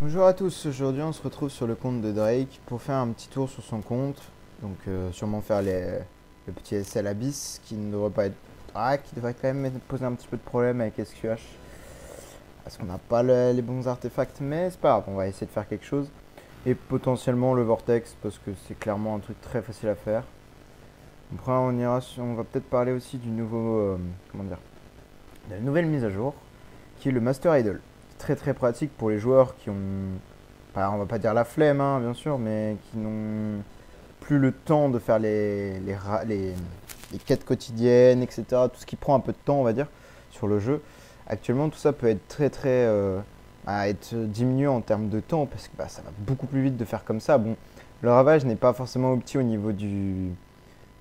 Bonjour à tous, aujourd'hui on se retrouve sur le compte de Drake pour faire un petit tour sur son compte. Donc sûrement faire le petit SL Abyss qui ne devrait pas être... Ah, qui devrait quand même poser un petit peu de problème avec SQH. Parce qu'on n'a pas les bons artefacts, mais c'est pas grave, on va essayer de faire quelque chose. Et potentiellement le Vortex, parce que c'est clairement un truc très facile à faire. Après on va peut-être parler aussi du nouveau... comment dire, de la nouvelle mise à jour, qui est le Master Idol. Très très pratique pour les joueurs qui ont, enfin, on va pas dire la flemme, hein, bien sûr, mais qui n'ont plus le temps de faire les quêtes quotidiennes, etc. Tout ce qui prend un peu de temps, on va dire, sur le jeu. Actuellement, tout ça peut être très très à être diminué en termes de temps parce que ça va beaucoup plus vite de faire comme ça. Bon, le ravage n'est pas forcément opti au niveau de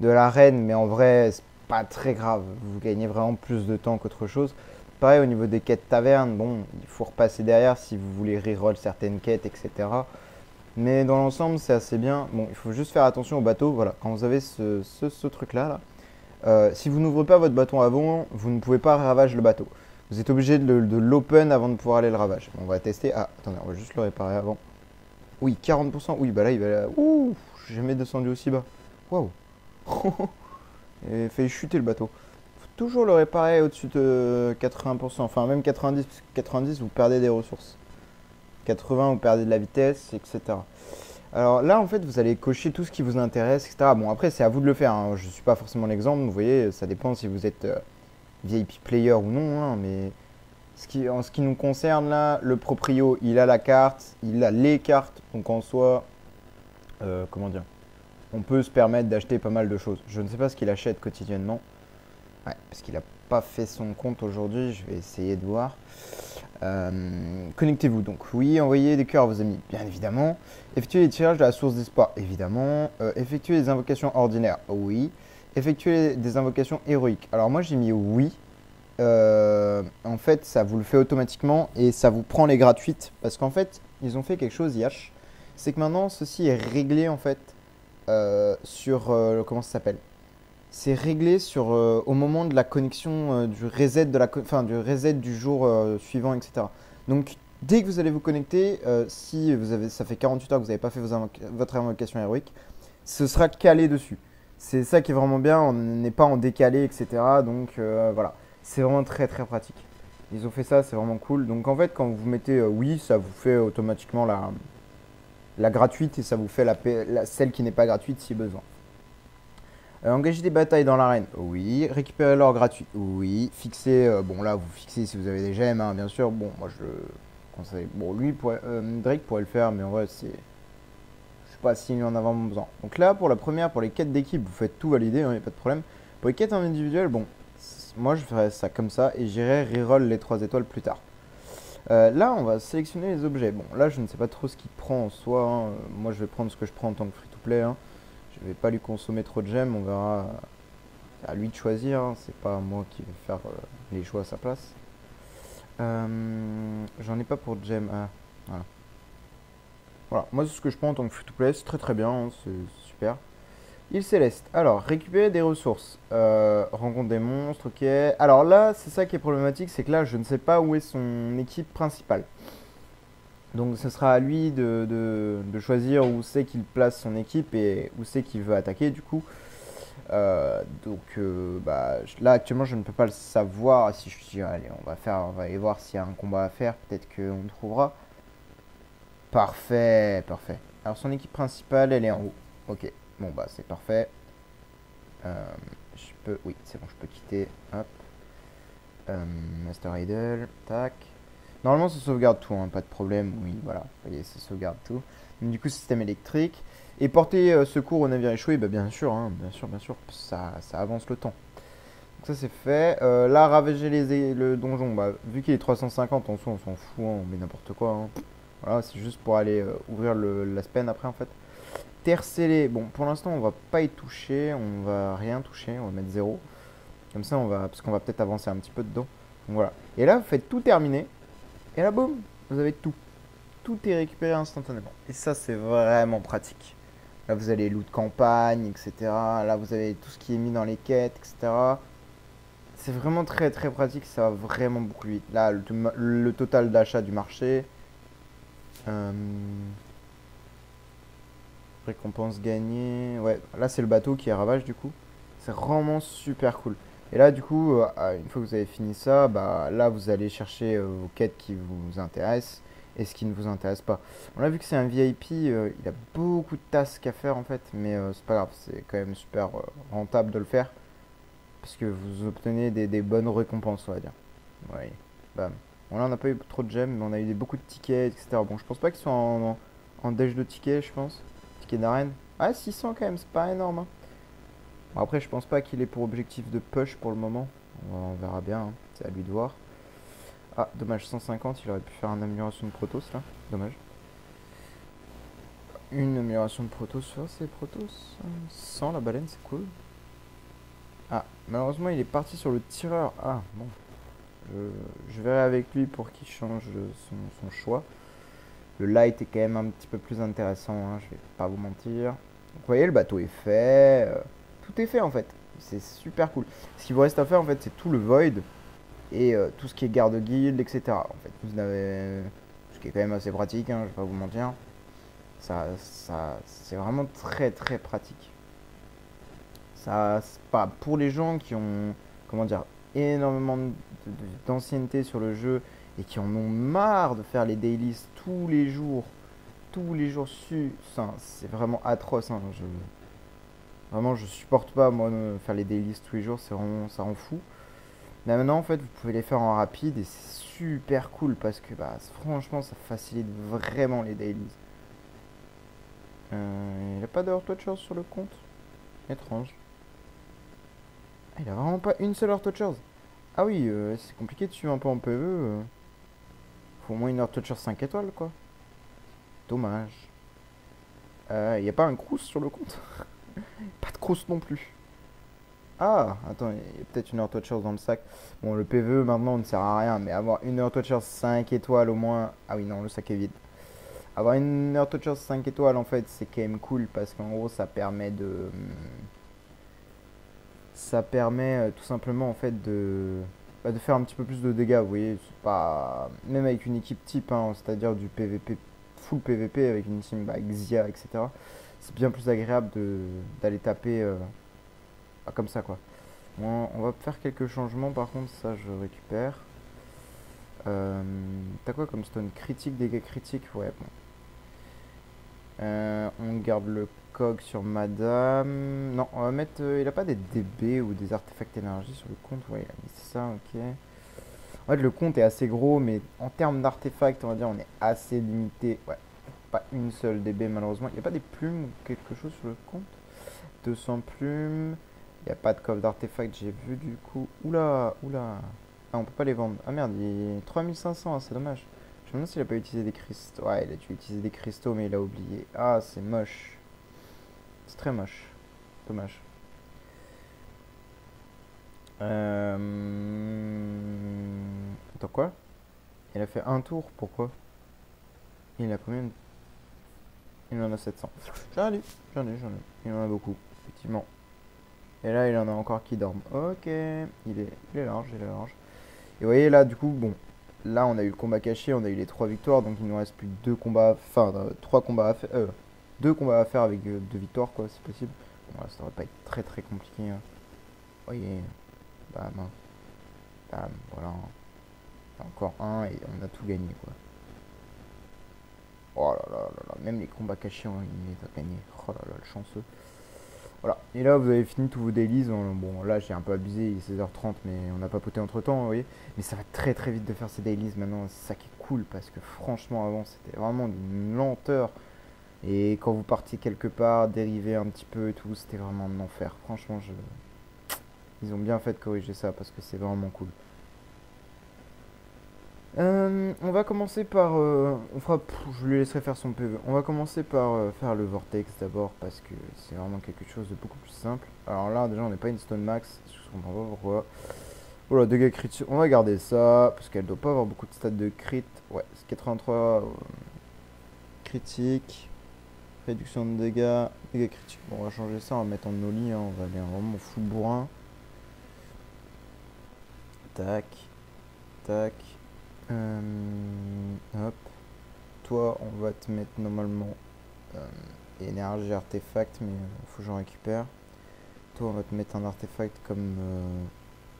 l'arène, mais en vrai, c'est pas très grave. Vous gagnez vraiment plus de temps qu'autre chose. Pareil au niveau des quêtes taverne, bon, il faut repasser derrière si vous voulez reroll certaines quêtes, etc. Mais dans l'ensemble, c'est assez bien. Bon, il faut juste faire attention au bateau. Voilà, quand vous avez ce truc-là, si vous n'ouvrez pas votre bâton avant, vous ne pouvez pas ravage le bateau. Vous êtes obligé de l'open avant de pouvoir aller le ravage. On va tester. Ah, attendez, on va juste le réparer avant. Oui, 40%. Oui, bah là, il va là. Ouh, j'ai jamais descendu aussi bas. Waouh. Et fait chuter le bateau. Faut toujours le réparer au-dessus de 80%. Enfin, même 90, parce que 90, vous perdez des ressources. 80, vous perdez de la vitesse, etc. Alors là, en fait, vous allez cocher tout ce qui vous intéresse, etc. Bon, après, c'est à vous de le faire, hein. Je ne suis pas forcément l'exemple. Vous voyez, ça dépend si vous êtes VIP player ou non, hein. Mais en ce qui nous concerne, là, le proprio, il a la carte, il a les cartes. Donc en soi, comment dire, on peut se permettre d'acheter pas mal de choses. Je ne sais pas ce qu'il achète quotidiennement. Ouais, parce qu'il n'a pas fait son compte aujourd'hui. Je vais essayer de voir. Connectez-vous donc. Oui, envoyez des cœurs à vos amis, bien évidemment. Effectuez les tirages de la source d'espoir, évidemment. Effectuez les invocations ordinaires, oui. Effectuez des invocations héroïques. Alors moi j'ai mis oui. En fait, ça vous le fait automatiquement et ça vous prend les gratuites. Parce qu'en fait, ils ont fait quelque chose, IH. C'est que maintenant, ceci est réglé en fait sur... comment ça s'appelle? C'est réglé sur, au moment de la connexion du reset du reset du jour suivant, etc. Donc dès que vous allez vous connecter, si ça fait 48 heures que vous n'avez pas fait votre invocation héroïque, ce sera calé dessus. C'est ça qui est vraiment bien, on n'est pas en décalé, etc. Donc voilà, c'est vraiment très très pratique. Ils ont fait ça, c'est vraiment cool. Donc en fait, quand vous mettez oui, ça vous fait automatiquement la gratuite et ça vous fait celle qui n'est pas gratuite si besoin. Engager des batailles dans l'arène, oui. Récupérer l'or gratuit, oui. Fixer, bon là vous fixez si vous avez des gemmes, hein, bien sûr. Bon, moi je le conseille. Bon, Drake pourrait le faire, mais en vrai, je sais pas s'il en a vraiment besoin. Donc là, pour la première, pour les quêtes d'équipe, vous faites tout valider, il n'y a pas de problème. Pour les quêtes individuelles, bon, moi je ferais ça comme ça et j'irai reroll les 3 étoiles plus tard. Là, on va sélectionner les objets. Bon, là, je ne sais pas trop ce qu'il prend en soi, hein. Moi, je vais prendre ce que je prends en tant que free-to-play, hein. Je vais pas lui consommer trop de gemmes, on verra. C'est à lui de choisir, hein. C'est pas moi qui vais faire les choix à sa place. J'en ai pas pour de gemmes. Ah, voilà. Voilà, moi c'est ce que je prends en tant que free-to-play, c'est très très bien, hein, c'est super. Île Céleste, alors récupérer des ressources, rencontre des monstres, ok. Alors là, c'est ça qui est problématique, c'est que là je ne sais pas où est son équipe principale. Donc ce sera à lui de choisir où c'est qu'il place son équipe et où c'est qu'il veut attaquer du coup. Là actuellement je ne peux pas le savoir. Si je dis allez on va aller voir s'il y a un combat à faire, peut-être qu'on trouvera. Parfait, parfait. Alors son équipe principale elle est en haut. Ok, bon bah c'est parfait. Oui c'est bon je peux quitter. Hop. Master Idol, tac. Normalement, ça sauvegarde tout, hein, pas de problème. Oui, voilà, vous voyez, ça sauvegarde tout. Donc, du coup, système électrique. Et porter secours au navire échoué, bah, bien sûr, hein, bien sûr, ça avance le temps. Donc, ça, c'est fait. Là, ravager le donjon, bah, vu qu'il est 350, en soi, on s'en fout, hein, on met n'importe quoi, hein. Voilà, c'est juste pour aller ouvrir la spend après, en fait. Terre scellée, bon, pour l'instant, on va pas y toucher, on va rien toucher, on va mettre 0. Comme ça, parce qu'on va peut-être avancer un petit peu dedans. Donc, voilà. Et là, vous faites tout terminer. Et là, boum, vous avez tout. Tout est récupéré instantanément. Et ça, c'est vraiment pratique. Là, vous avez les loot campagne, etc. Là, vous avez tout ce qui est mis dans les quêtes, etc. C'est vraiment très très pratique. Ça va vraiment beaucoup vite. Là, le total d'achat du marché. Euh, Récompense gagnée. Ouais, là c'est le bateau qui est ravage du coup. C'est vraiment super cool. Et là du coup, une fois que vous avez fini ça, bah là vous allez chercher vos quêtes qui vous intéressent et ce qui ne vous intéresse pas. On a vu que c'est un VIP, il a beaucoup de tasks à faire en fait, mais c'est pas grave, c'est quand même super rentable de le faire parce que vous obtenez des bonnes récompenses, on va dire. Ouais, bam. Bon là on n'a pas eu trop de gemmes, mais on a eu beaucoup de tickets, etc. Bon, je pense pas qu'ils soient en déj de tickets, je pense. Tickets d'arène. Ah, 600 quand même, c'est pas énorme, hein. Bon, après, je pense pas qu'il ait pour objectif de push pour le moment. On verra bien, hein. C'est à lui de voir. Ah, dommage, 150, il aurait pu faire une amélioration de Protoss là. Dommage. Une amélioration de Protoss, c'est Protoss. 100 la baleine, c'est cool. Ah, malheureusement, il est parti sur le tireur. Ah, bon. Je verrai avec lui pour qu'il change son choix. Le light est quand même un petit peu plus intéressant, hein, je vais pas vous mentir. Donc, vous voyez, le bateau est fait. Tout est fait en fait. C'est super cool. Ce qu'il vous reste à faire en fait, c'est tout le void et tout ce qui est garde guild, etc. En fait, vous avez. Ce qui est quand même assez pratique, hein, je vais pas vous mentir. C'est vraiment très très pratique. Ça, c'est pas pour les gens qui ont, comment dire, énormément d'ancienneté sur le jeu et qui en ont marre de faire les dailies tous les jours c'est vraiment atroce, hein. Vraiment, je supporte pas moi de faire les dailies tous les jours, c'est vraiment, ça rend fou. Mais maintenant, en fait, vous pouvez les faire en rapide et c'est super cool parce que, bah, franchement, ça facilite vraiment les dailies. Il n'y a pas de Heart sur le compte. Étrange. Ah, il a vraiment pas une seule Heart. Ah oui, c'est compliqué de suivre un peu en PvE. Faut au moins une Heart 5 étoiles, quoi. Dommage. Il n'y a pas un Crous sur le compte? Pas de Crous non plus. Ah, attends, il y a peut-être une Heart dans le sac. Bon, le PvE maintenant ne sert à rien, mais avoir une Heart 5 étoiles au moins. Ah oui, non, le sac est vide. Avoir une Heart 5 étoiles, en fait, c'est quand même cool parce qu'en gros, ça permet de. Ça permet tout simplement, en fait, de faire un petit peu plus de dégâts. Vous voyez, c'est pas. Même avec une équipe type, hein, c'est-à-dire du PvP, full PvP avec une team bah, Xia, etc. C'est bien plus agréable d'aller taper comme ça, quoi. On va faire quelques changements, par contre, ça je récupère. T'as quoi comme stone? Critique, dégâts critiques? Ouais, bon. On garde le cog sur madame. Non, on va mettre. Il a pas des DB ou des artefacts énergie sur le compte? Ouais, il a mis ça, ok. En fait, le compte est assez gros, mais en termes d'artefacts, on va dire, on est assez limité. Ouais, pas une seule DB malheureusement. Il n'y a pas des plumes ou quelque chose sur le compte? 200 plumes. Il n'y a pas de coffre d'artefacts, j'ai vu du coup. Oula, oula. Ah, on peut pas les vendre. Ah merde, il est 3500, c'est dommage. Je me demande s'il a pas utilisé des cristaux. Ouais, il a dû utiliser des cristaux, mais il a oublié. Ah, c'est moche. C'est très moche. Dommage. Euh... Attends, quoi? Il a fait un tour, pourquoi? Il a combien Il en a 700. J'en ai. Il en a beaucoup, effectivement. Et là, il en a encore qui dorment. Ok, il est large, il est large. Et vous voyez là, du coup, bon, là on a eu le combat caché, on a eu les 3 victoires, donc il nous reste plus que 2 combats, enfin 3 combats à faire, 2 combats à faire avec 2 victoires, quoi, c'est possible. Bon, là, ça devrait pas être très très compliqué, hein. Vous voyez, bam, hein. Bam, voilà. Encore un et on a tout gagné, quoi. Oh là là là là, même les combats cachés, il les a gagnés. Oh là là, le chanceux. Voilà, et là vous avez fini tous vos dailies. Bon, là j'ai un peu abusé, il est 16h30, mais on a papoté entre temps, vous voyez. Mais ça va très très vite de faire ces dailies maintenant, c'est ça qui est cool parce que franchement, avant c'était vraiment d'une lenteur. Et quand vous partiez quelque part, dériver un petit peu et tout, c'était vraiment un enfer. Franchement, ils ont bien fait de corriger ça parce que c'est vraiment cool. On va commencer par. Je lui laisserai faire son PV. On va commencer par faire le vortex d'abord parce que c'est vraiment quelque chose de beaucoup plus simple. Alors là, déjà, on n'est pas une stone max. Je comprends pas pourquoi. Voilà, dégâts critiques. On va garder ça parce qu'elle doit pas avoir beaucoup de stats de crit. Ouais, c'est 83 critique. Réduction de dégâts. Dégâts critiques. Bon, on va changer ça. On va mettre en noli, hein. On va aller vraiment full bourrin. Tac. Tac. Hop. toi, on va te mettre normalement énergie artefact, mais faut que j'en récupère. Toi, on va te mettre un artefact comme...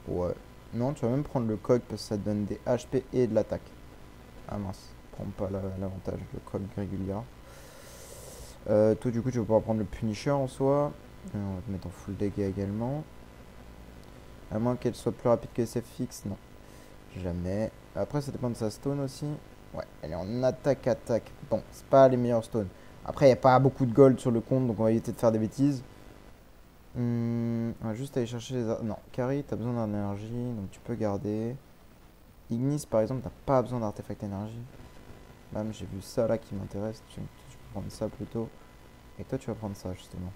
ouais. Non, tu vas même prendre le cog parce que ça te donne des HP et de l'attaque. Ah mince, prends pas l'avantage, le cog régulier. Toi, du coup, tu vas pouvoir prendre le Punisher en soi. On va te mettre en full dégâts également. À moins qu'elle soit plus rapide que SFX, non. Jamais. Après, ça dépend de sa stone aussi. Ouais, elle est en attaque. Bon, c'est pas les meilleurs stones. Après, il n'y a pas beaucoup de gold sur le compte, donc on va éviter de faire des bêtises. On va juste aller chercher les... Non, Carrie, t'as besoin d'énergie, donc tu peux garder. Ignis, par exemple, t'as pas besoin d'artefact énergie. Même, j'ai vu ça là qui m'intéresse. Tu peux prendre ça plutôt. Et toi, tu vas prendre ça, justement.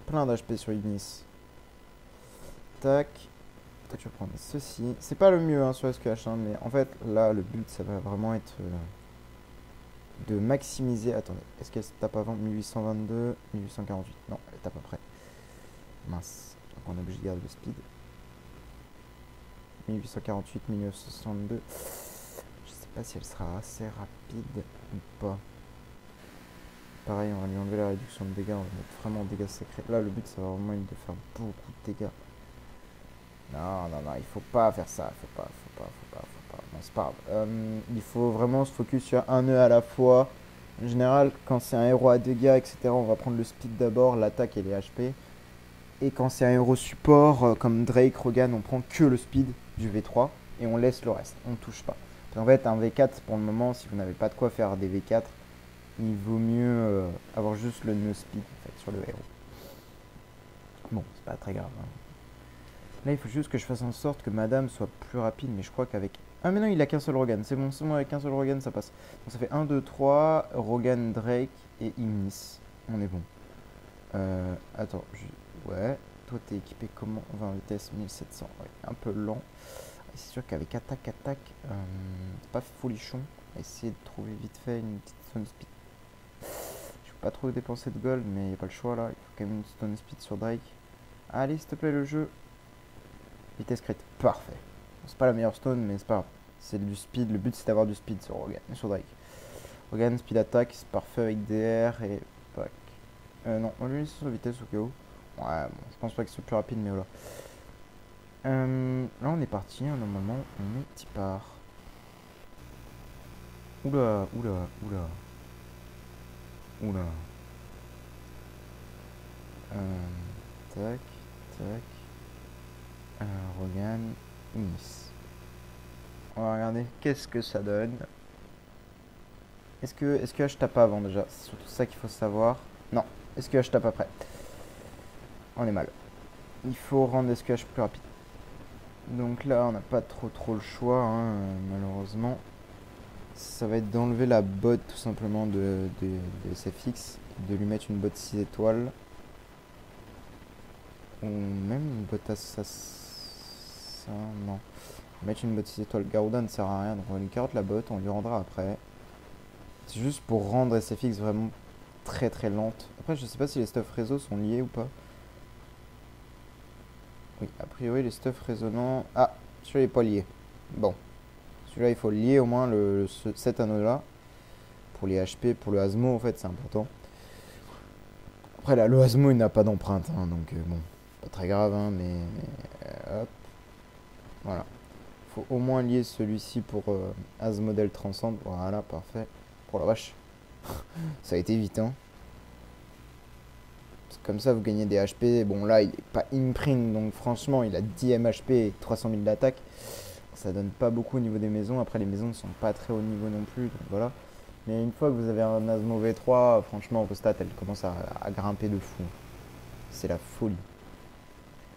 Plein d'HP sur Ignis. Tac. Toi, tu vas prendre ceci. C'est pas le mieux hein, sur SQH, hein, mais en fait, là, le but, ça va vraiment être de maximiser. Attendez, est-ce qu'elle se tape avant 1822, 1848? Non, elle tape après. Mince. Donc, on est obligé de garder le speed. 1848, 1962. Je sais pas si elle sera assez rapide ou pas. Pareil, on va lui enlever la réduction de dégâts. On va mettre vraiment dégâts sacrés. Là, le but, ça va vraiment être de faire beaucoup de dégâts. Non, il faut pas faire ça. Faut pas. Non, c'est pas grave. Il faut vraiment se focus sur un nœud à la fois. En général, quand c'est un héros à dégâts, etc., on va prendre le speed d'abord, l'attaque et les HP. Et quand c'est un héros support, comme Drake, Rogan, on prend que le speed du V3 et on laisse le reste. On ne touche pas. En fait, un V4, pour le moment, si vous n'avez pas de quoi faire des V4, il vaut mieux avoir juste le nœud speed en fait, sur le héros. Bon, c'est pas très grave. Hein. Là, il faut juste que je fasse en sorte que madame soit plus rapide, mais je crois qu'avec... Ah mais non, il a qu'un seul Rogan, c'est bon, avec qu'un seul Rogan, ça passe. Donc ça fait 1, 2, 3, Rogan, Drake et Ignis. On est bon. Attends, ouais, toi t'es équipé comment? 20 vitesse, 1700, ouais, un peu lent. C'est sûr qu'avec attaque, c'est pas folichon. On va essayer de trouver vite fait une petite stone speed. Je peux pas trop dépenser de gold, mais il n'y a pas le choix là. Il faut quand même une stone speed sur Drake. Allez, s'il te plaît, le jeu. Vitesse crit, parfait. Bon, c'est pas la meilleure stone, mais c'est pas grave. C'est du speed, le but c'est d'avoir du speed sur Rogan, sur Drake. Rogan, speed attack, c'est parfait avec DR et pack. Non, on lui laisse sur vitesse au cas où. Ouais, bon, je pense pas que ce soit plus rapide, mais voilà. Là, on est parti, hein, normalement, on est petit part. Oula. Tac. Rogan, Ignis. On va regarder qu'est-ce que ça donne. Est-ce que je tape avant déjà? C'est surtout ça qu'il faut savoir. Non. Est-ce que je tape après? On est mal. Il faut rendre SQH plus rapide. Donc là, on n'a pas trop le choix, hein, malheureusement. Ça va être d'enlever la botte tout simplement de SFX, de lui mettre une botte 6 étoiles. Ou même une botte assassin. Non. Mettre une botte 6 étoiles Garuda ne sert à rien, donc on lui carotte la botte, on lui rendra après. C'est juste pour rendre SFX vraiment très lente. Après, je sais pas si les stuff réseau sont liés ou pas. Oui, a priori, les stuff résonnants... Ah, celui-là n'est pas lié. Bon. Celui-là, il faut le lier au moins cet anneau-là. Pour les HP, pour le Asmo, en fait, c'est important. Après, là, le Asmo, il n'a pas d'empreinte, hein, donc bon, pas très grave, hein, mais hop. Voilà. Faut au moins lier celui-ci pour Asmodel Transcend. Voilà, parfait. Pour la vache. Ça a été vite, hein. Comme ça, vous gagnez des HP. Bon, là, il n'est pas imprint, donc franchement, il a 10 MHP et 300 000 d'attaque. Ça donne pas beaucoup au niveau des maisons. Après, les maisons ne sont pas très haut niveau non plus, donc voilà. Mais une fois que vous avez un Asmo V3, franchement, vos stats, elles commencent à grimper de fou. C'est la folie.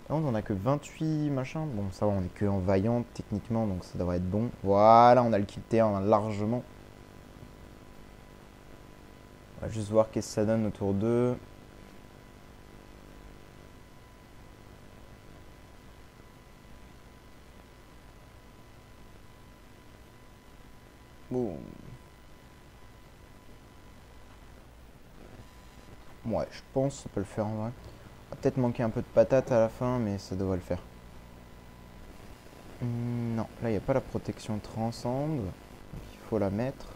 Là, on en a que 28 machin. Bon, ça va, on est que en vaillante techniquement, donc ça devrait être bon. Voilà, on a le kit T1 largement. On va juste voir qu'est-ce que ça donne autour d'eux. Boum. Ouais, je pense que ça peut le faire en vrai. Va peut-être manquer un peu de patate à la fin, mais ça devrait le faire. Non, là il n'y a pas la protection transcende. Donc il faut la mettre.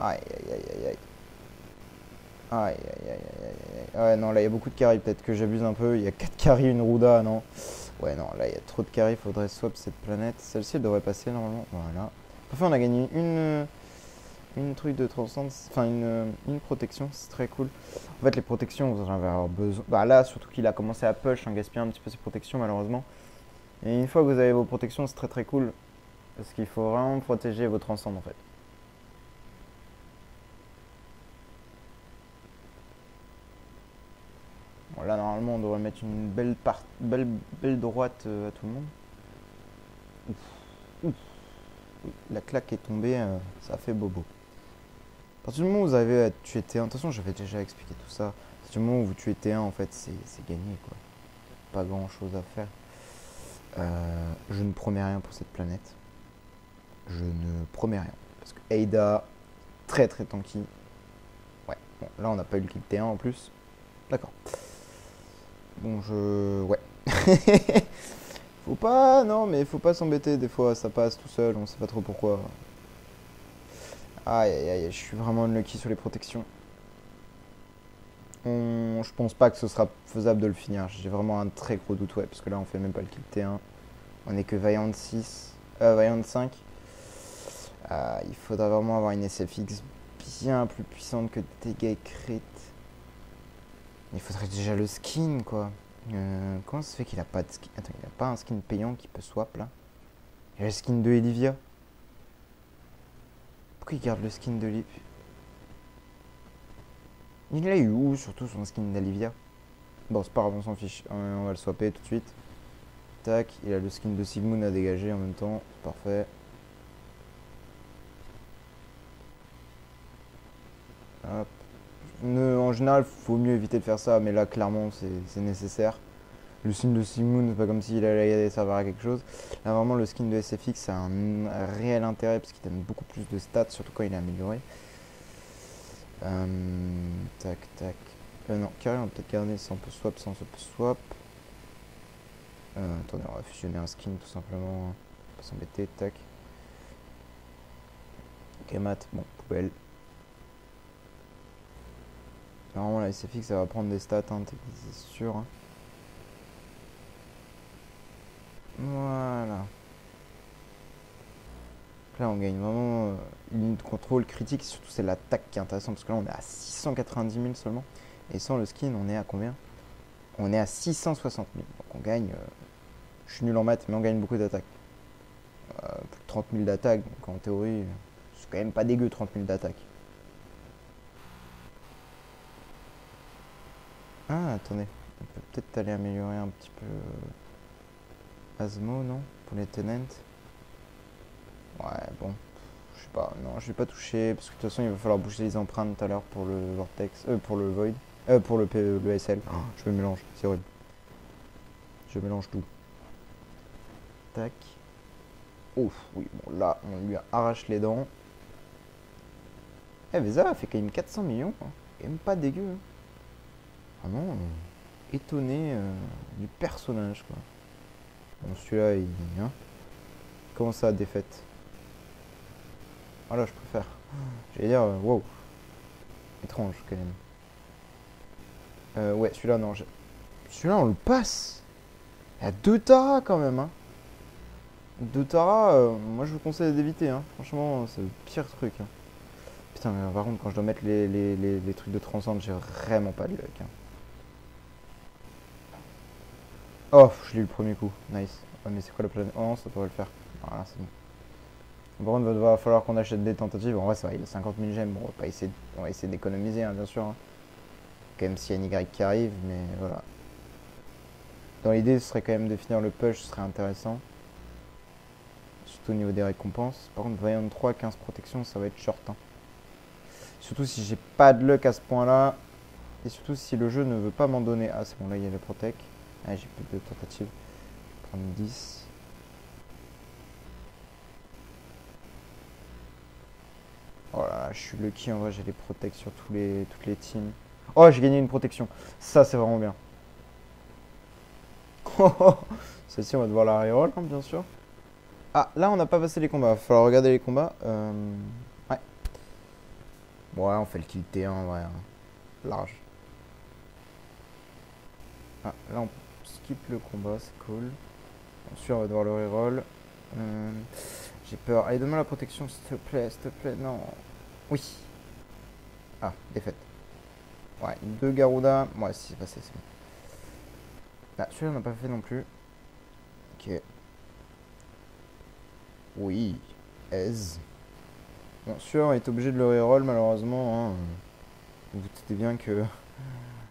Aïe, aïe, aïe, aïe, aïe. Aïe, aïe, aïe, aïe, aïe, aïe. Ouais, non, là, il y a beaucoup de carry. Peut-être que j'abuse un peu. Il y a 4 carry, une Ruda, non. Ouais, non, là, il y a trop de carry. Faudrait swap cette planète. Celle-ci, elle devrait passer, normalement. Voilà. Enfin, on a gagné une truc de transcendance. Enfin, une protection. C'est très cool. En fait, les protections, vous en avez avoir besoin. Bah, là, surtout qu'il a commencé à push, hein, gaspiller un petit peu ses protections, malheureusement. Et une fois que vous avez vos protections, c'est très très cool. Parce qu'il faut vraiment protéger votre ensemble, en fait. Bon, là, normalement, on devrait mettre une belle droite à tout le monde. Ouf, ouf. Oui, la claque est tombée, ça a fait bobo. À partir du moment où vous avez à tuer T1, de toute façon, j'avais déjà expliqué tout ça. À partir du moment où vous tuez T1, en fait, c'est gagné, quoi. Pas grand chose à faire. Je ne promets rien pour cette planète. Je ne promets rien. Parce que Ada, très très tanky. Ouais, bon, là, on n'a pas eu le kill T1 en plus. D'accord. Bon, ouais. Faut pas, non, mais faut pas s'embêter, des fois ça passe tout seul, on sait pas trop pourquoi. Aïe aïe aïe, je suis vraiment unlucky sur les protections. Je pense pas que ce sera faisable de le finir, j'ai vraiment un très gros doute, ouais, parce que là on fait même pas le kill T1. On est que Vaillant 6, Vaillant 5. Il faudra vraiment avoir une SFX bien plus puissante que dégâts crit. Il faudrait déjà le skin, quoi. Comment ça se fait qu'il a pas de skin? Attends, il a pas un skin payant qui peut swap là? Il y a le skin de Elivia. Pourquoi il garde le skin de Lip? Il l'a eu où surtout son skin d'Alivia? Bon, c'est pas grave, on s'en fiche. On va le swapper tout de suite. Tac, il a le skin de Sigmund à dégager en même temps. Parfait. Hop. En général, faut mieux éviter de faire ça, mais là, clairement, c'est nécessaire. Le skin de Sigmund, c'est pas comme s'il allait servir à quelque chose. Là, vraiment, le skin de SFX a un réel intérêt parce qu'il donne beaucoup plus de stats, surtout quand il est amélioré. Tac, tac. Non, carré, on va peut-être garder ça, on peut swap, ça, on peut swap. Attendez, on va fusionner un skin tout simplement. On va pas s'embêter, tac. Ok, mat, bon, poubelle. Normalement, la SFX, ça va prendre des stats, hein, c'est sûr. Hein. Voilà. Là, on gagne vraiment une ligne de contrôle critique. Surtout, c'est l'attaque qui est intéressante. Parce que là, on est à 690 000 seulement. Et sans le skin, on est à combien? On est à 660 000. Donc, on gagne. Je suis nul en maths, mais on gagne beaucoup d'attaques. Plus de 30 000 d'attaques. Donc, en théorie, c'est quand même pas dégueu, 30 000 d'attaques. Ah, attendez. On peut peut-être aller améliorer un petit peu Asmo, non? Pour les tenants. Ouais, bon. Je sais pas. Non, je vais pas toucher. Parce que de toute façon, il va falloir bouger les empreintes tout à l'heure pour le Vortex. Pour le Void. Pour le SL. Oh, je me mélange. C'est horrible. Je mélange tout. Tac. Ouf, oui. Bon, là, on lui arrache les dents. Eh, Vesa a fait quand même 400 millions. Hein. Et même pas dégueu. Hein. Vraiment étonné du personnage, quoi. Bon, celui-là, il. Hein. Comment ça, défaite? Voilà, je préfère. J'allais dire, wow. Étrange, quand même. Ouais, celui-là, non. Celui-là, on le passe. Il y a 2 Tara, quand même, hein. 2 Tara, moi, je vous conseille d'éviter, hein. Franchement, c'est le pire truc, hein. Putain, mais par contre, quand je dois mettre les trucs de transcende, j'ai vraiment pas de luck, hein. Oh, je l'ai eu le premier coup. Nice. Ouais, mais c'est quoi la planète? Oh non, ça devrait le faire. Voilà, c'est bon. Par contre, il va falloir qu'on achète des tentatives. En vrai, ça va, il a 50 000 gemmes. Bon, on va essayer d'économiser, hein, bien sûr. Hein. Quand même, s'il y a une Y qui arrive, mais voilà. Dans l'idée, ce serait quand même de finir le push, ce serait intéressant. Surtout au niveau des récompenses. Par contre, Vaillant 3, 15 protections, ça va être short. Hein. Surtout si j'ai pas de luck à ce point-là. Et surtout si le jeu ne veut pas m'en donner. Ah, c'est bon, là, il y a le protec. Ah, j'ai plus de tentatives. Prendre 10. Oh là là, je suis lucky en vrai, j'ai les protects sur toutes les teams. Oh, j'ai gagné une protection. Ça, c'est vraiment bien. Celle-ci, on va devoir la reroll, hein, bien sûr. Ah, là, on n'a pas passé les combats. Il va falloir regarder les combats. Ouais. Ouais, on fait le kill T1, ouais, hein. Large. Ah, là on skip le combat, c'est cool. Ensuite on va devoir le reroll. Euh, J'ai peur. Allez, donne-moi la protection, s'il te plaît, non. Oui. Ah, défaite. Ouais, deux Garuda. Ouais, si, c'est passé, c'est bon. Ah, celui-là on n'a pas fait non plus. Ok. Oui. Aise. Bon, celui-là on est obligé de le reroll malheureusement, hein. Vous vous doutez bien que,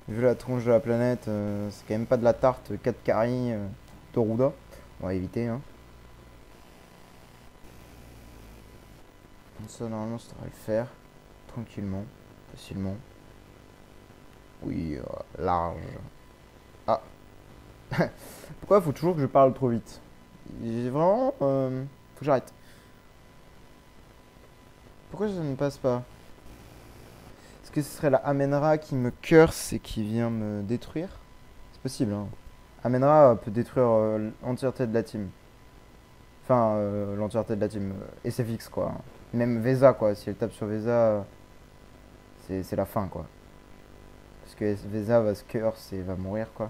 vu la tronche de la planète, c'est quand même pas de la tarte 4 carry Toruda. On va éviter, hein. Ça, normalement, ça devrait le faire. Tranquillement, facilement. Oui, large. Ah, pourquoi il faut toujours que je parle trop vite? J'ai vraiment. Faut que j'arrête. Pourquoi ça ne passe pas? Est-ce que ce serait la Amenra qui me curse et qui vient me détruire? C'est possible, hein. Amenra peut détruire l'entièreté de la team. Enfin, l'entièreté de la team. SFX, quoi. Même Vesa, quoi. Si elle tape sur Vesa, c'est la fin, quoi. Parce que Vesa va se curse et va mourir, quoi.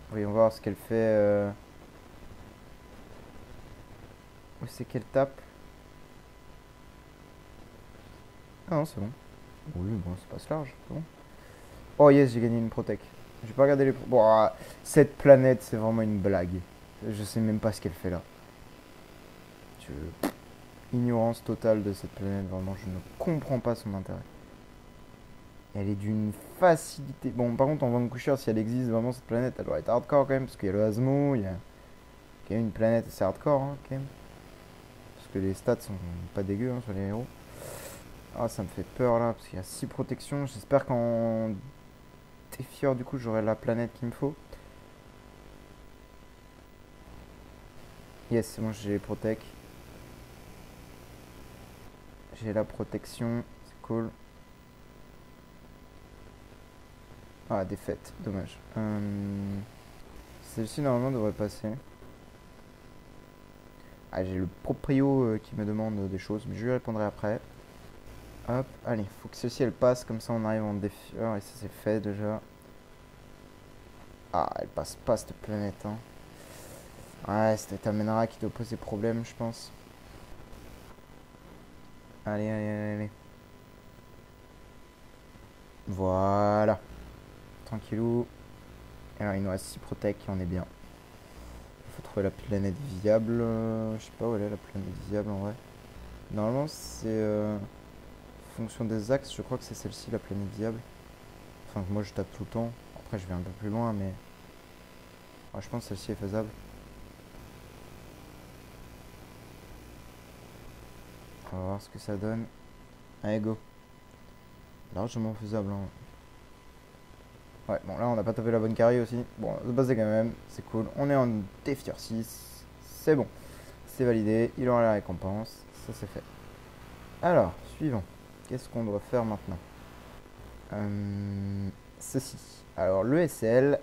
Voyons voir ce qu'elle fait. Où c'est qu'elle tape? Ah non, c'est bon. Oui, bon, c'est pas large, c'est bon. Oh yes, j'ai gagné une protec. J'ai pas regardé les. Bon, cette planète, c'est vraiment une blague. Je sais même pas ce qu'elle fait là. Je- Ignorance totale de cette planète, vraiment, je ne comprends pas son intérêt. Elle est d'une facilité. Bon, par contre, en Vanquisher, si elle existe vraiment cette planète, elle doit être hardcore quand même, parce qu'il y a le Asmo, il y a quand même une planète assez hardcore, hein, quand même. Parce que les stats sont pas dégueux, hein, sur les héros. Ah, ça me fait peur là, parce qu'il y a 6 protections. J'espère qu'en Téphior, du coup, j'aurai la planète qu'il me faut. Yes, c'est bon, j'ai les protec. J'ai la protection, c'est cool. Ah, défaite, dommage. Celle-ci, normalement, devrait passer. Ah, j'ai le proprio qui me demande des choses, mais je lui répondrai après. Hop, allez, faut que celle-ci elle passe, comme ça on arrive en défieur, et ça c'est fait déjà. Ah, elle passe pas cette planète, hein. Ouais, c'était Amenra qui doit poser problème, je pense. Allez, allez, allez, allez. Voilà, tranquillou. Alors il nous reste 6 protec et on est bien. Il faut trouver la planète viable. Je sais pas où elle est la planète viable en vrai. Normalement c'est fonction des axes, je crois que c'est celle-ci la planète viable. Enfin que moi je tape tout le temps. Après je vais un peu plus loin mais ouais, je pense que celle-ci est faisable. On va voir ce que ça donne. Allez go. Largement faisable, hein. Ouais, bon là on n'a pas tapé la bonne carry aussi. Bon, de base quand même, c'est cool. On est en T-Tier 6. C'est bon. C'est validé. Il aura la récompense. Ça c'est fait. Alors, suivant. Qu'est-ce qu'on doit faire maintenant? Ceci. Alors le SL,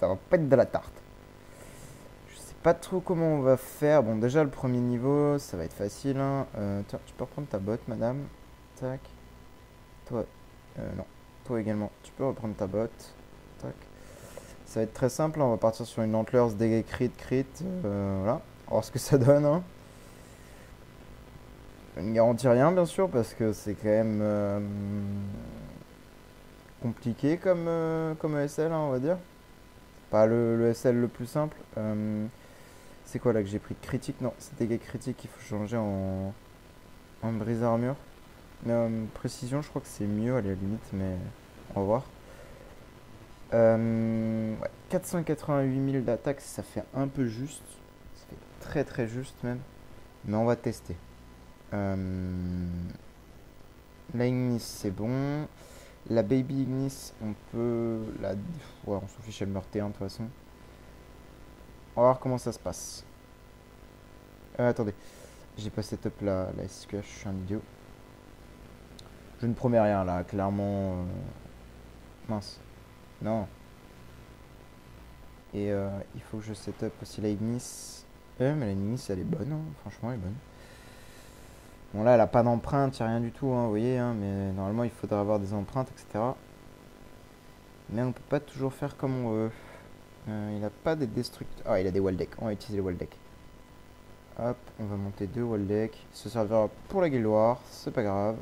ça va pas être de la tarte. Je sais pas trop comment on va faire. Bon, déjà le premier niveau, ça va être facile, hein. Tiens, tu peux reprendre ta botte, madame. Tac. Toi, non. Toi également. Tu peux reprendre ta botte. Tac. Ça va être très simple, hein. On va partir sur une Antlers dégâts crit, crit. Voilà. On va voir ce que ça donne, hein. Je ne garantis rien, bien sûr, parce que c'est quand même compliqué comme ESL, hein, on va dire. Pas le SL le plus simple. C'est quoi là que j'ai pris? Critique? Non, c'est dégâts critiques qu'il faut changer en brise armure. Mais précision, je crois que c'est mieux à la limite, mais on va voir. Ouais, 488 000 d'attaque, ça fait un peu juste. Ça fait très très juste même. Mais on va tester. Euh, la Ignis, c'est bon. La Baby Ignis, on peut la. Ouais, on s'en fiche, elle meurt T1 de toute façon. On va voir comment ça se passe. Attendez, j'ai pas setup la SQH, je suis un idiot. Je ne promets rien là, clairement. Mince. Non. Et il faut que je setup aussi la Ignis. Mais la Ignis elle est bonne, hein. Franchement elle est bonne. Bon là, elle a pas d'empreinte, y a rien du tout, hein, vous voyez, hein, mais normalement il faudrait avoir des empreintes, etc. Mais on peut pas toujours faire comme on veut. Il a pas des destructeurs. Ah, il a des wall decks. On va utiliser les wall decks. Hop, on va monter 2 wall decks. Ça servira pour la guilde war, c'est pas grave.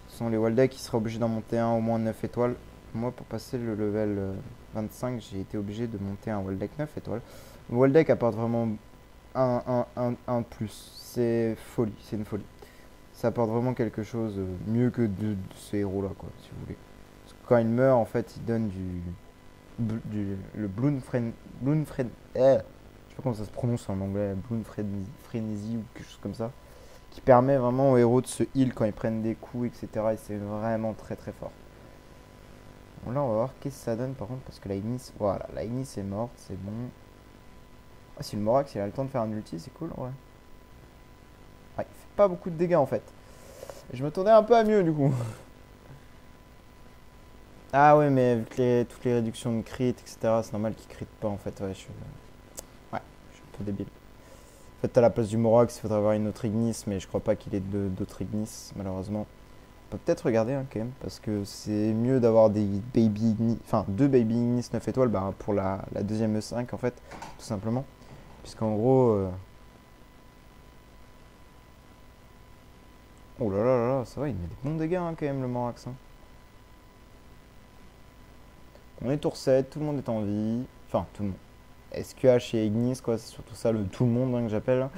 Ce sont les wall decks, il sera obligé d'en monter un au moins 9 étoiles. Moi, pour passer le level 25, j'ai été obligé de monter un wall deck 9 étoiles. Le wall deck apporte vraiment un plus. C'est folie, c'est une folie. Ça apporte vraiment quelque chose mieux que de ces héros là, quoi, si vous voulez. Parce que quand il meurt, en fait, il donne le je sais pas comment ça se prononce en anglais, Bloom Frenzy ou quelque chose comme ça, qui permet vraiment aux héros de se heal quand ils prennent des coups, etc. Et c'est vraiment très très fort. Bon, là, on va voir qu'est-ce que ça donne par contre, parce que la Ignis, voilà, la Ignis est morte, c'est bon. Ah, si le Morax il a le temps de faire un ulti, c'est cool, ouais. Ah, il fait pas beaucoup de dégâts en fait. Je m'attendais un peu à mieux du coup. Ah ouais, mais vu que toutes les réductions de crit, etc., c'est normal qu'il crit pas en fait. Ouais, ouais, je suis un peu débile. En fait, à la place du Morax, il faudrait avoir une autre Ignis, mais je crois pas qu'il ait d'autres Ignis, malheureusement. On peut peut-être regarder hein, quand même, parce que c'est mieux d'avoir des Baby Ignis, enfin 2 Baby Ignis 9 étoiles bah, pour la deuxième E5 en fait, tout simplement. Puisqu'en gros. Oh là là là là, ça va, il met des bons dégâts hein, quand même le Morax. Hein. On est tour 7, tout le monde est en vie. Enfin, tout le monde. SQH et Ignis, quoi, c'est surtout ça le tout le monde hein, que j'appelle.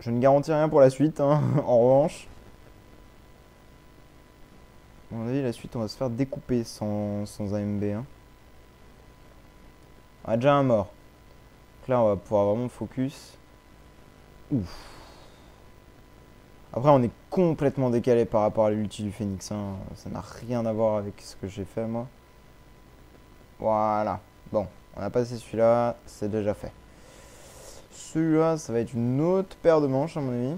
Je ne garantis rien pour la suite, hein, en revanche. À mon avis, la suite, on va se faire découper sans AMB. Hein. On a déjà un mort. Donc là, on va pouvoir vraiment focus. Ouf. Après, on est complètement décalé par rapport à l'ulti du Phoenix. Hein. Ça n'a rien à voir avec ce que j'ai fait, moi. Voilà. Bon, on a passé celui-là, c'est déjà fait. Celui-là, ça va être une autre paire de manches, à mon avis.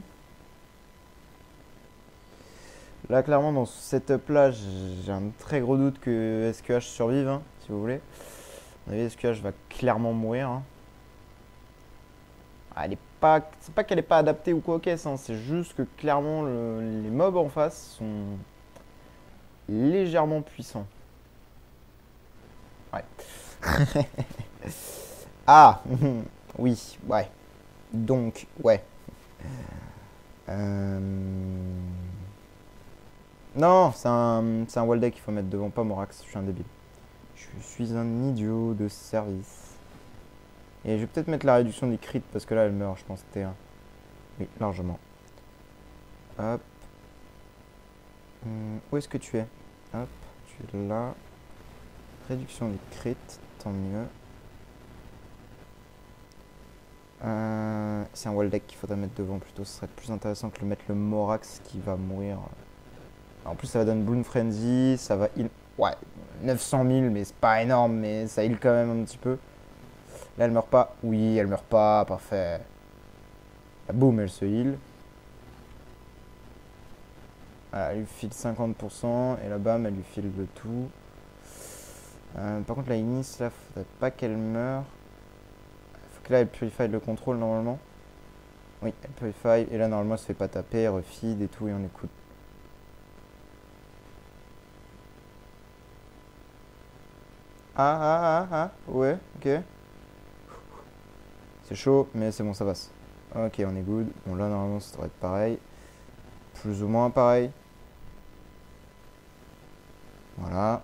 Là, clairement, dans ce setup-là, j'ai un très gros doute que SQH survive, hein, si vous voulez. À mon avis, SQH va clairement mourir. Hein. Ah, c'est pas qu'elle n'est pas adaptée ou quoi qu'est-ce, hein, c'est juste que clairement, les mobs en face sont légèrement puissants. Ouais. Ah oui, ouais. Donc, ouais. Euh... Non, c'est un wall deck qu'il faut mettre devant, pas Morax, je suis un débile. Je suis un idiot de service. Et je vais peut-être mettre la réduction des crits parce que là elle meurt, je pense, T1. Oui, largement. Hop. Où est-ce que tu es? Hop, tu es là. Réduction des crits, tant mieux. C'est un wall deck qu'il faudrait mettre devant plutôt, ce serait plus intéressant que de mettre le Morax qui va mourir. En plus, ça va donner Bloom Frenzy, ça va heal. Ouais, 900 000, mais c'est pas énorme, mais ça heal quand même un petit peu. Là, elle meurt pas. Oui, elle meurt pas, parfait. Là, boum, elle se heal. Voilà, elle lui file 50%, et là, bam, elle lui file le tout. Par contre, la Ignis, là, faudrait pas qu'elle meure. Faut que là, elle purifie le contrôle normalement. Oui, elle purifie, et là, normalement, elle se fait pas taper, elle refeed et tout, et on écoute. Ouais, ok. C'est chaud, mais c'est bon, ça passe. Ok, on est good. Bon, là, normalement, ça devrait être pareil. Plus ou moins pareil. Voilà.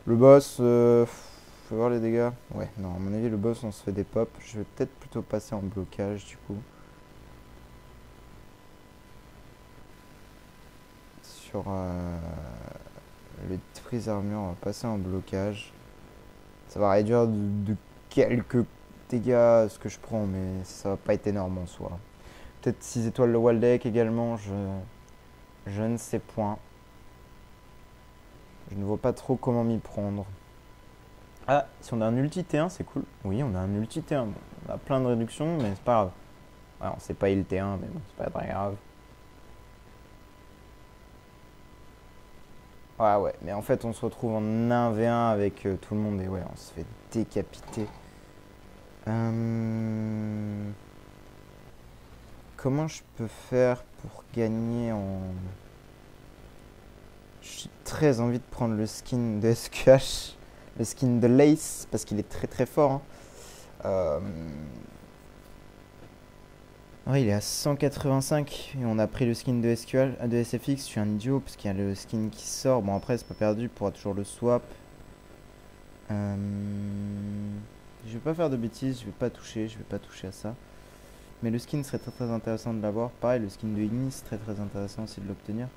Le boss, faut voir les dégâts. Ouais, non, à mon avis, le boss, on se fait des pops. Je vais peut-être plutôt passer en blocage, du coup. Sur le prise armure, on va passer en blocage. Ça va réduire de quelques dégâts ce que je prends, mais ça va pas être énorme en soi. Peut-être 6 étoiles le wall deck également, je ne sais point. Je ne vois pas trop comment m'y prendre. Ah, si on a un ulti T1, c'est cool. Oui, on a un ulti T1. Bon, on a plein de réductions, mais c'est pas grave. Ouais, on sait pas il T1, mais bon, c'est pas très grave. Ouais, mais en fait, on se retrouve en 1v1 avec tout le monde et ouais, on se fait décapiter. Comment je peux faire pour gagner en... J'ai très envie de prendre le skin de SQH, le skin de Lace, parce qu'il est très très fort, hein. Euh, Ouais, il est à 185 et on a pris le skin de SQL, de SFX. Je suis un idiot parce qu'il y a le skin qui sort. Bon, après, c'est pas perdu, on pourra toujours le swap. Euh, Je vais pas faire de bêtises, je vais pas toucher, je vais pas toucher à ça. Mais le skin serait très très intéressant de l'avoir. Pareil, le skin de Ignis, très très intéressant aussi de l'obtenir.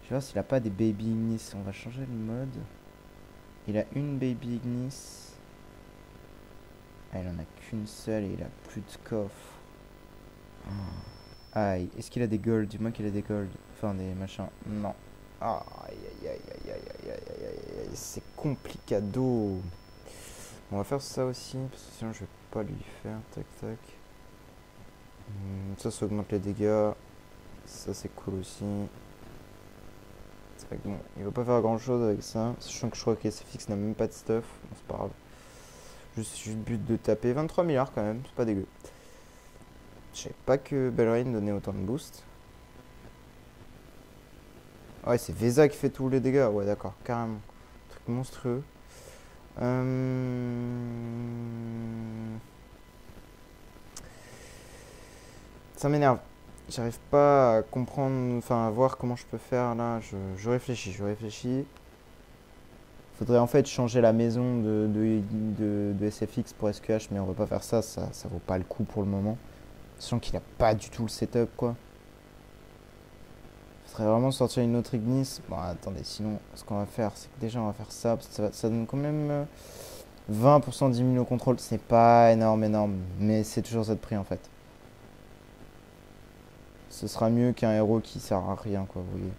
Je vais voir s'il a pas des Baby Ignis. On va changer le mode. Il a une Baby Ignis. Ah, il en a qu'une seule et il a plus de coffre. Aïe, est-ce qu'il a des gold? Dis-moi qu'il a des gold. Enfin, des machins. Non. Aïe, aïe, aïe, aïe, aïe, aïe, aïe, aïe, aïe, c'est complicado. On va faire ça aussi, parce que sinon je vais pas lui faire. Tac, tac. Ça augmente les dégâts. Ça, c'est cool aussi. C'est vrai que bon, il va pas faire grand chose avec ça. Sachant que je crois que SFX n'a même pas de stuff. Bon, c'est pas grave. Juste le but de taper 23 milliards quand même, c'est pas dégueu. Je savais pas que Belrain donnait autant de boost. Ouais, c'est Vesa qui fait tous les dégâts. Ouais, d'accord, carrément. Truc monstrueux. Ça m'énerve. J'arrive pas à comprendre, enfin à voir comment je peux faire là. Je réfléchis, je réfléchis. Faudrait en fait changer la maison de SFX pour SQH, mais on va pas faire ça, ça vaut pas le coup pour le moment. Sachant qu'il a pas du tout le setup quoi. Faudrait vraiment sortir une autre Ignis. Bon, attendez, sinon, ce qu'on va faire, c'est que déjà, on va faire ça. Parce que ça donne quand même 20% diminue au contrôle. C'est pas énorme, énorme. Mais c'est toujours ça de prix, en fait. Ce sera mieux qu'un héros qui sert à rien, quoi, vous voyez.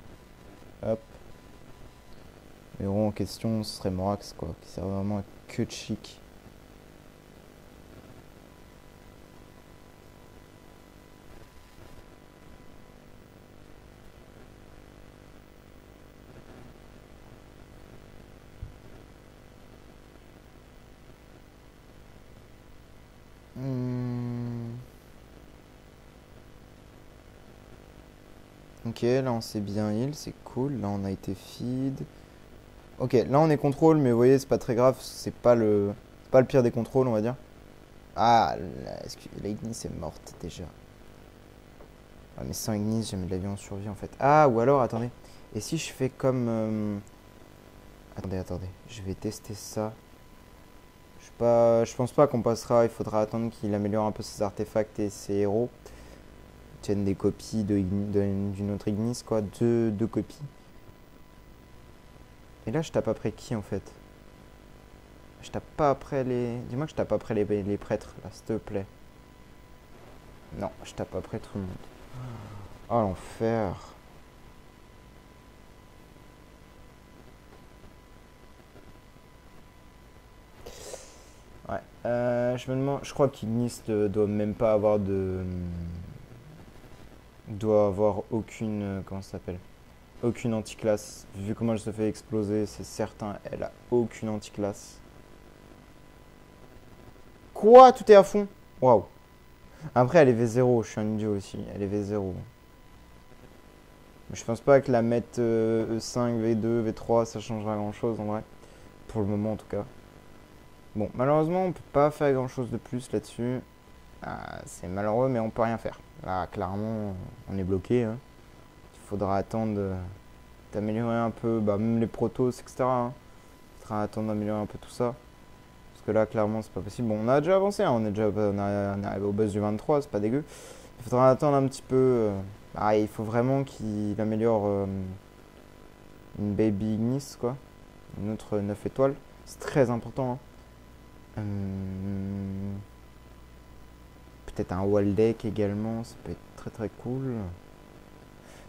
Hop. Le héros en question, ce serait Morax, quoi. Qui sert vraiment à que de chic. Hmm. Ok, là on s'est bien heal, c'est cool. Là on a été feed. Ok, là on est contrôle, mais vous voyez, c'est pas très grave. C'est pas le pire des contrôles, on va dire. Ah, la Ignis est morte déjà. Ouais, mais sans Ignis, jamais de l'avion en survie en fait. Ah, ou alors, attendez. Et si je fais comme. Attendez, attendez. Je vais tester ça. Je pense pas qu'on passera. Il faudra attendre qu'il améliore un peu ses artefacts et ses héros. Tiennent des copies d'une autre Ignis, quoi. Deux copies. Et là, je tape après qui en fait? Je tape pas après les. Dis-moi que je tape après les prêtres, là, s'il te plaît. Non, je tape après tout le monde. Oh l'enfer. Ouais. Je me demande. Je crois qu'Ignis doit même pas avoir de. Doit avoir aucune. Comment ça s'appelle? Aucune anti-classe. Vu comment elle se fait exploser, c'est certain, elle a aucune anti-classe. Quoi? Tout est à fond? Waouh. Après, elle est V0, je suis un idiot aussi. Elle est V0. Mais je pense pas que la mettre E5, V2, V3, ça changera grand chose en vrai. Pour le moment en tout cas. Bon, malheureusement, on peut pas faire grand chose de plus là-dessus. Ah, c'est malheureux, mais on peut rien faire. Là, clairement, on est bloqué, hein. Il faudra attendre d'améliorer un peu, bah, même les protos, etc., hein. Il faudra attendre d'améliorer un peu tout ça. Parce que là, clairement, c'est pas possible. Bon, on a déjà avancé, hein. On est arrivé au buzz du 23, c'est pas dégueu. Il faudra attendre un petit peu. Ah, il faut vraiment qu'il améliore une Baby Ignis, quoi. Une autre 9 étoiles. C'est très important, hein. Peut-être un wall deck également, ça peut être très très cool.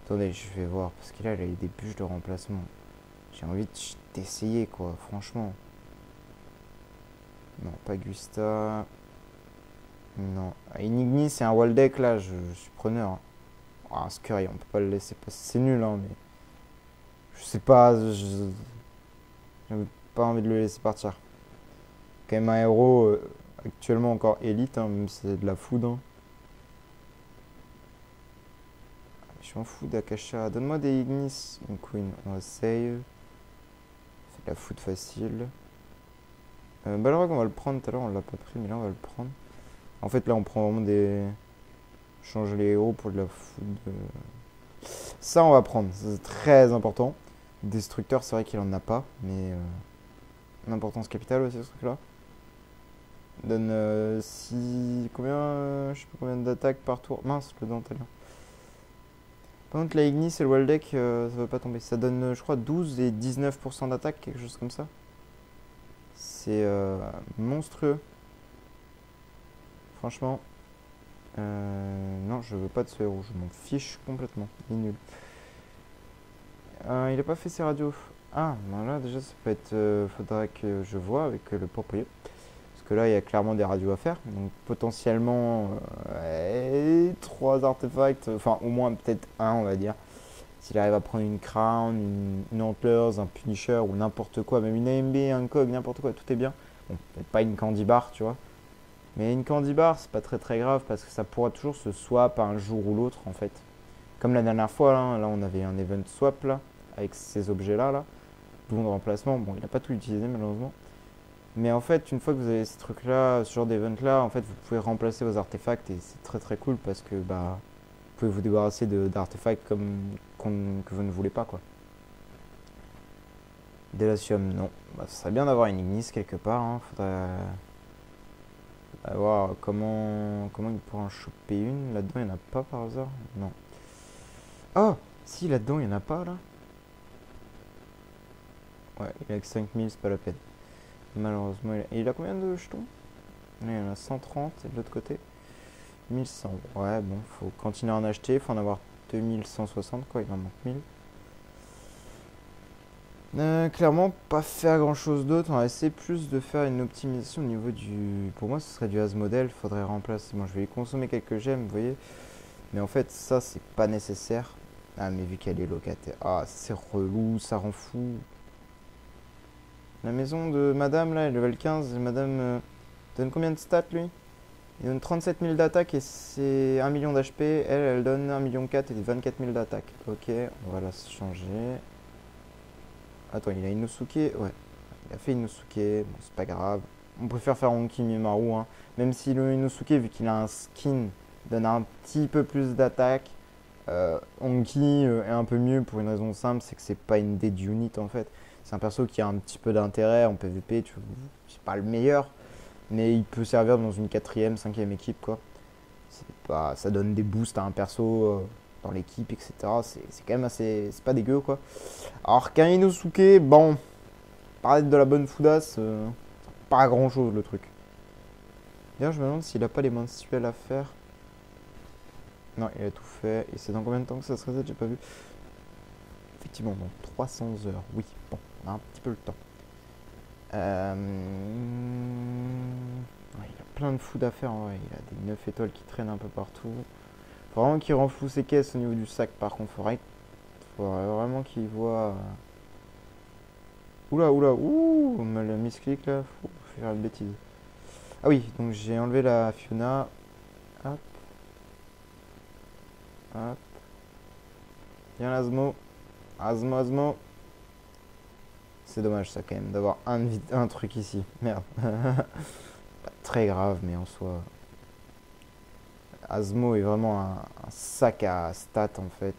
Attendez, je vais voir, parce qu'il a des bûches de remplacement. J'ai envie d'essayer, quoi, franchement. Non, pas Gusta. Non. Enigni, c'est un wall deck, là, je suis preneur, hein. Ah, un Scurry, on peut pas le laisser passer. C'est nul, hein, mais. Je sais pas, j'ai pas envie de le laisser partir. Quand même un héros Actuellement encore élite, hein, même si c'est de la food. Hein. Je m'en fous d'Akasha. Donne-moi des Ignis, mon queen. On va save. C'est de la food facile. Balrog, on va le prendre tout à l'heure, on l'a pas pris, mais là on va le prendre. En fait, là on prend vraiment des. Changer les héros pour de la food. Ça, on va prendre, c'est très important. Destructeur, c'est vrai qu'il en a pas, mais. L'importance capitale aussi, ce truc-là. Donne 6. Combien. Je sais pas combien d'attaques par tour. Mince, le dentalien. Par contre, la Ignis et le Waldeck, ça va pas tomber. Ça donne, je crois, 12 et 19% d'attaque, quelque chose comme ça. C'est monstrueux. Franchement. Non, je veux pas de ce héros. Je m'en fiche complètement. Il est nul. Il a pas fait ses radios. Ah, ben là, déjà, ça peut être. Faudrait que je vois avec le propriétaire. Parce que là, il y a clairement des radios à faire. Donc, potentiellement, 3 artefacts. Enfin, au moins, peut-être un, on va dire. S'il arrive à prendre une crown, une antlers, un punisher ou n'importe quoi, même une AMB, un cog, n'importe quoi, tout est bien. Bon, peut-être pas une candy bar, tu vois. Mais une candy bar, c'est pas très très grave parce que ça pourra toujours se swap un jour ou l'autre en fait. Comme la dernière fois, là on avait un event swap là, avec ces objets-là, là. Boulon de remplacement, bon, il n'a pas tout utilisé malheureusement. Mais en fait, une fois que vous avez ces trucs-là, ce genre d'event-là, en fait, vous pouvez remplacer vos artefacts et c'est très très cool parce que bah, vous pouvez vous débarrasser d'artefacts que vous ne voulez pas quoi. Délatium, non. Bah, ce serait bien d'avoir une Ignis quelque part. Hein. Faudrait voir comment il pourrait en choper une. Là-dedans, il n'y en a pas par hasard? Non. Oh! Si, là-dedans, il n'y en a pas là. Ouais, il a que 5000, c'est pas la peine. Malheureusement, il a combien de jetons? Il y en a 130 et de l'autre côté 1100. Ouais, bon, faut continuer à en acheter. Faut en avoir 2160 quoi, il en manque 1000. Clairement, pas faire grand chose d'autre. On va essayer plus de faire une optimisation au niveau du. Pour moi, ce serait du Asmodel. Faudrait remplacer. Bon, je vais y consommer quelques gemmes, vous voyez. Mais en fait, ça, c'est pas nécessaire. Ah, mais vu qu'elle est locataire. Ah, c'est relou, ça rend fou. La maison de madame, là, elle est level 15. Et madame donne combien de stats, lui? Il donne 37 000 d'attaque et c'est 1 million d'HP. Elle donne 1,4 million et 24 000 d'attaque. Ok, on va la changer. Attends, il a Inosuke? Ouais. Il a fait Inosuke, bon, c'est pas grave. On préfère faire Honki Mimaru, hein. Même si le Inosuke, vu qu'il a un skin, donne un petit peu plus d'attaque. Honki est un peu mieux pour une raison simple, c'est que c'est pas une dead unit en fait. C'est un perso qui a un petit peu d'intérêt en PvP, c'est pas le meilleur, mais il peut servir dans une 4ème, 5ème équipe quoi. Ça donne des boosts à un perso dans l'équipe, etc. C'est quand même assez. C'est pas dégueu quoi. Alors qu'un Inosuke, bon, paraître de la bonne foudasse, pas grand chose le truc. D'ailleurs, je me demande s'il a pas les mensuels à faire. Non, il a tout fait. Et c'est dans combien de temps que ça se reset? J'ai pas vu. Effectivement, dans 300 heures. Oui, bon, on a un petit peu le temps. Ouais, il a plein de food à faire. Ouais. Il a des 9 étoiles qui traînent un peu partout. Faut vraiment qu'il renfloue ses caisses au niveau du sac. Par contre, faudrait vraiment qu'il voit. Oula, oula, ouh, on m'a misclick là. Faut faire une bêtise. Ah oui, donc j'ai enlevé la Fiona. Hop. Hop. Viens l'Asmo. Asmo. C'est dommage ça quand même d'avoir un truc ici. Merde. Pas très grave mais en soi. Asmo est vraiment un sac à stats en fait.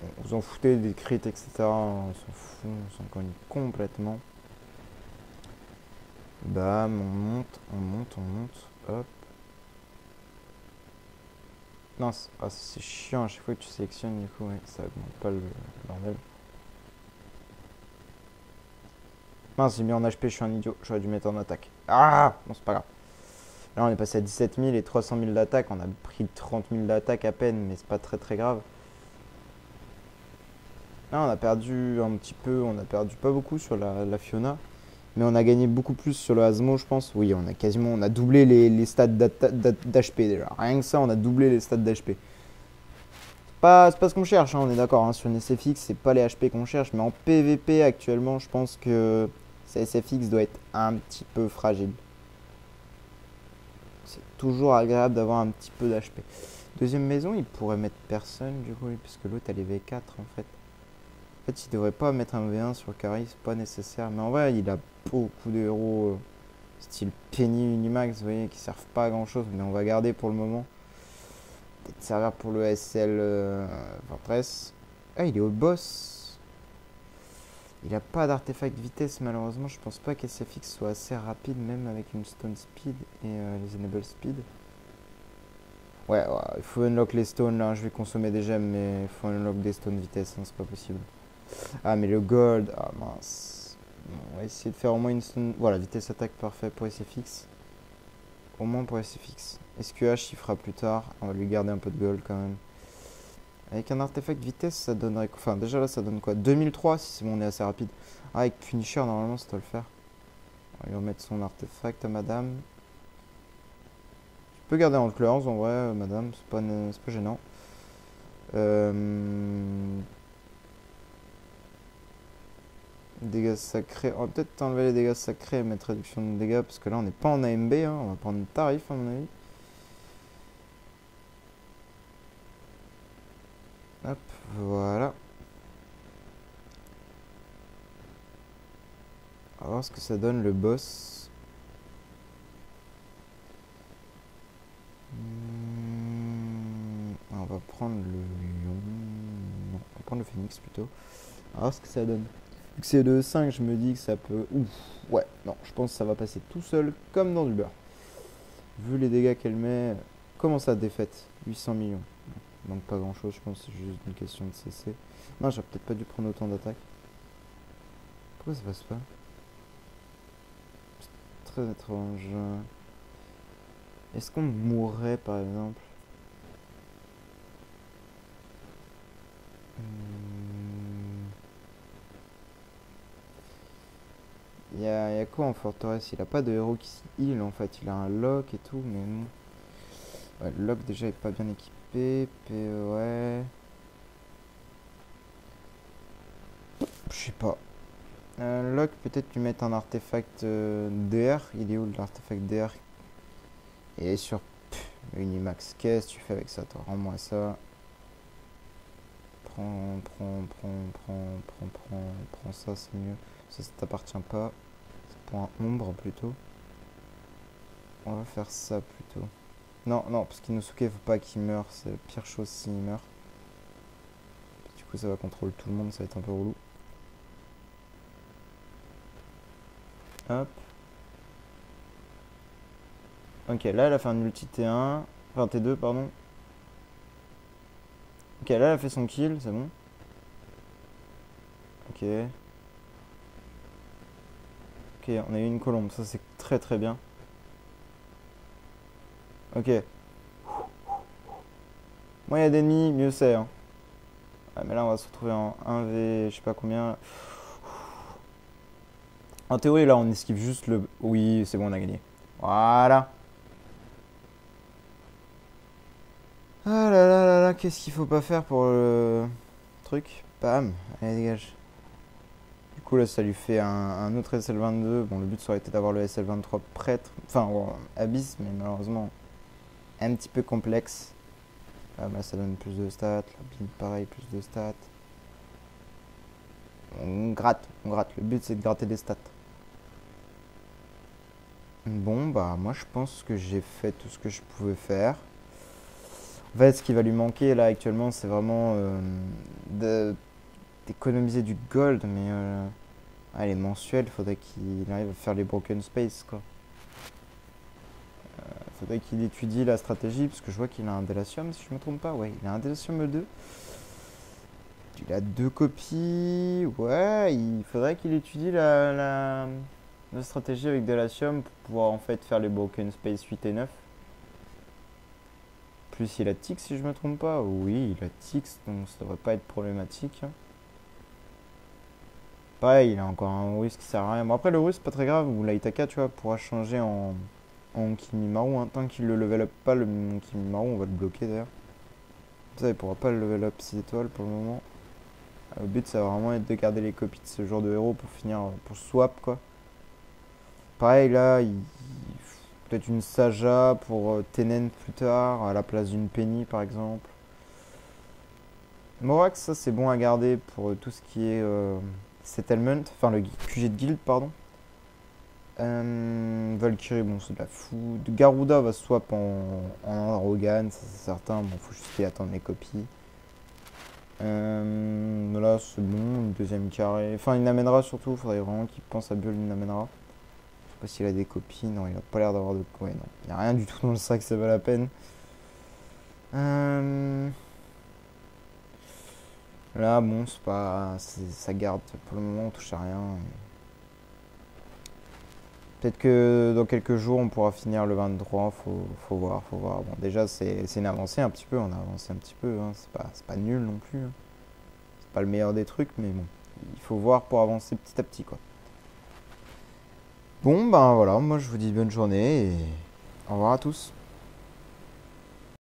Bon, vous en foutez des crits etc. On s'en fout, on s'en cogne complètement. Bam, on monte. Hop. Non, c'est chiant à chaque fois que tu sélectionnes, du coup, ouais, ça augmente pas le bordel. Mince, j'ai mis en HP, je suis un idiot, j'aurais dû mettre en attaque. Ah! Bon, c'est pas grave. Là, on est passé à 17 000 et 300 000 d'attaque, on a pris 30 000 d'attaque à peine, mais c'est pas très très grave. Là, on a perdu un petit peu, on a perdu pas beaucoup sur la Fiona. Mais on a gagné beaucoup plus sur le Asmo, je pense. Oui, on a doublé les stats d'HP déjà. Rien que ça, on a doublé les stats d'HP. C'est pas ce qu'on cherche, hein, on est d'accord. Hein. Sur une SFX, c'est pas les HP qu'on cherche. Mais en PVP, actuellement, je pense que Sa SFX doit être un petit peu fragile. C'est toujours agréable d'avoir un petit peu d'HP. Deuxième maison, il pourrait mettre personne du coup, puisque l'autre elle est V4 en fait. En fait, il devrait pas mettre un V1 sur Carry, c'est pas nécessaire. Mais en vrai, il a beaucoup de héros style Penny Unimax, vous voyez, qui servent pas à grand chose, mais on va garder pour le moment. Peut-être servir pour le SL 23. Ah, il est au boss. Il a pas d'artefact vitesse, malheureusement. Je pense pas qu'SFX soit assez rapide, même avec une Stone Speed et les Enable Speed. Ouais, il faut unlock les stones là. Je vais consommer des gemmes, mais il faut unlock des stones vitesse, hein, c'est pas possible. Ah, mais le gold. Ah, mince. Bon, on va essayer de faire au moins une stone. Voilà, vitesse attaque parfait pour SFX. Au moins pour SFX. SQH, il fera plus tard. On va lui garder un peu de gold quand même. Avec un artefact vitesse, ça donnerait. Enfin, déjà là, ça donne quoi? 2003 si c'est bon, on est assez rapide. Ah, avec Punisher, normalement, ça doit le faire. On va lui remettre son artefact à madame. Tu peux garder en Clears en vrai, madame, c'est pas gênant. Dégâts sacrés. On va peut-être enlever les dégâts sacrés et mettre réduction de dégâts parce que là on n'est pas en AMB, hein. On va prendre tarif à mon avis. Hop, voilà. On va voir ce que ça donne le boss. On va prendre le lion. Non, on va prendre le phénix plutôt. On va voir ce que ça donne. Vu que c'est de 5, je me dis que ça peut. Ouf, ouais, non, je pense que ça va passer tout seul comme dans du beurre. Vu les dégâts qu'elle met. Comment ça défaite? 800 millions. Donc pas grand chose, je pense que c'est juste une question de CC. Non, j'aurais peut-être pas dû prendre autant d'attaques. Pourquoi ça passe pas? C'est très étrange. Est-ce qu'on mourrait par exemple? Il y a quoi en forteresse? Il a pas de héros qui heal en fait. Il a un lock et tout, mais non. Ouais, le lock déjà est pas bien équipé. Ouais. Je sais pas. Lock, peut-être lui mettre un artefact DR. Il est où l'artefact DR? Il est sur Unimax. Qu'est-ce que tu fais avec ça, toi? Rends-moi ça. Prends ça, c'est mieux. Ça t'appartient pas. C'est pour un ombre plutôt. On va faire ça plutôt. Non, non, parce qu'Inosuke, faut pas qu'il meure. C'est la pire chose s'il meurt. Du coup, ça va contrôler tout le monde. Ça va être un peu relou. Hop. Ok, là, elle a fait un ulti T1. Enfin, T2, pardon. Ok, là, elle a fait son kill. C'est bon. Ok. Ok, on a eu une colombe. Ça, c'est très très bien. Ok. Moins il y a d'ennemis, mieux c'est. Hein. Ah, mais là, on va se retrouver en 1v, je sais pas combien. En théorie, là, on esquive juste le. Oui, c'est bon, on a gagné. Voilà. Ah là là là là, qu'est-ce qu'il faut pas faire pour le truc? Bam, allez, dégage. Du coup, là, ça lui fait un autre SL22. Bon, le but, ça aurait été d'avoir le SL23 prêtre. Enfin, bon, Abyss, mais malheureusement, un petit peu complexe. Ah, bah, ça donne plus de stats. La bille, pareil, plus de stats. On gratte, on gratte. Le but, c'est de gratter des stats. Bon, bah, moi, je pense que j'ai fait tout ce que je pouvais faire. En fait, ce qui va lui manquer, là, actuellement, c'est vraiment d'économiser du gold, mais les mensuels, il faudrait qu'il arrive à faire les broken space, quoi. Faudrait qu'il étudie la stratégie, parce que je vois qu'il a un Délatium, si je me trompe pas. Ouais, il a un Délatium E2. Il a 2 copies. Ouais, il faudrait qu'il étudie la stratégie avec Délatium pour pouvoir en fait faire les Broken Space 8 et 9. Plus il a Tix, si je me trompe pas. Oui, il a Tix, donc ça devrait pas être problématique. Pareil, il a encore un Russe qui sert à rien. Bon, après, le Russe, pas très grave. Ou l'Aitaka, tu vois, pourra changer en Kimimaru. Hein. Tant qu'il le level up pas, le Kimimaru, on va le bloquer d'ailleurs. Ça, il pourra pas le level up 6 étoiles pour le moment. Le but, ça va vraiment être de garder les copies de ce genre de héros pour finir, pour swap quoi. Pareil là, peut-être une Saja pour Tenen plus tard, à la place d'une Penny par exemple. Morax, ça c'est bon à garder pour tout ce qui est settlement, enfin le QG de guild, pardon. Valkyrie, bon, c'est de la fou. Garuda va swap en Rogan, ça c'est certain. Bon, faut juste qu'il attende les copies. Là, c'est bon, une deuxième carré. Enfin, il n'amènera surtout, faudrait vraiment qu'il pense à build, il n'amènera. Je sais pas s'il a des copies, non, il a pas l'air d'avoir de. Ouais, non, il n'y a rien du tout dans le sac, ça vaut la peine. Là, bon, c'est pas. Ça garde, pour le moment, on touche à rien. Peut-être que dans quelques jours, on pourra finir le 23. Faut voir, faut voir. Bon, déjà, c'est une avancée un petit peu. On a avancé un petit peu. Hein. C'est pas nul non plus. Hein. C'est pas le meilleur des trucs, mais bon. Il faut voir pour avancer petit à petit, quoi. Bon, ben voilà. Moi, je vous dis bonne journée et au revoir à tous.